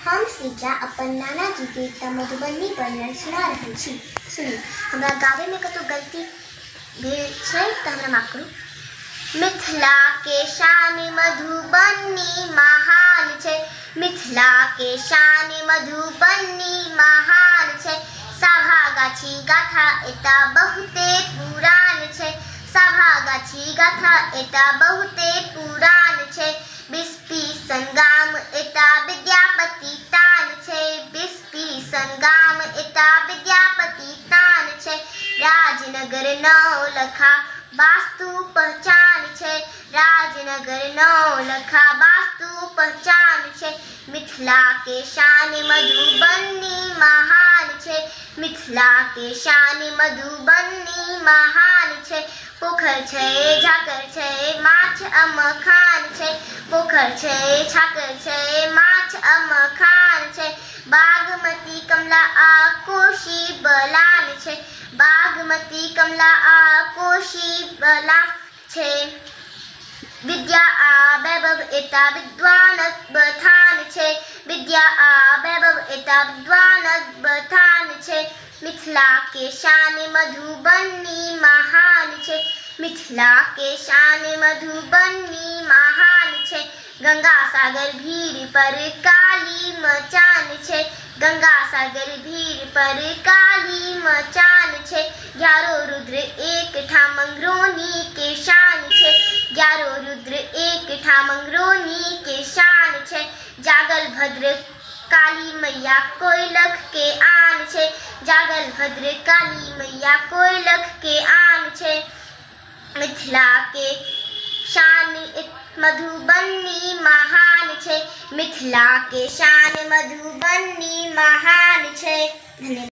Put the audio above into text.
हम सीधा अपन नाना जी के एकटा मधुबनी वर्णन सुना रहल छी। सुनी, हमरा गावे में कतो गलती भेल छै त हमरा माफ करू। मिथिला के शान मधुबनी महान छै, मिथिला के शान मधुबनी महान छै। सभा गाछी गाथा एटा बहुते पुरान छै, सभा गाछी गाथा एटा बहुते पुरान छै। बिस्पी संगाम एटा विद्यापति तान छै, बिस्पी संगाम एटा विद्यापति तान छै। राजनगर नौलखा वास्तु पहचान छै, राजनगर नौलखा वास्तु पहचान छै। मिथिला के शान मधुबनी महान छै, मिथिला के शान मधुबनी महान छै। पोखर छै झाकर छै माछ आ मखान छै, पोखर छै झाकर छै माछ आ मखान छै। बागमती कमला आ कोशी बलान छै, बागमती कमला आ कोशी बलान छै। विद्या आ वैभव एटा विद्वानक बथान छै, विद्या आ वैभव एटा विद्वानक बथान छै। मिथिला के शान मधुबनी महान छै, मिथिला के शान मधुबनी महान छै। गंगा सागर भीड़ पर काली मचान छै, गंगा सागर भीड़ पर काली मचान छै। 11 रुद्र एक ठाम मंगरोनी के शान छै, 11 रुद्र एक ठाम मंगरोनी के शान छै। जागल भद्र काली मैया कोइलख के आन छै, जागल भद्र काली मैया कोइलख के आन छै। मिथिला के शान मधुबनी महान छै, मिथिला के शान मधुबनी महान छै। धन्यवाद।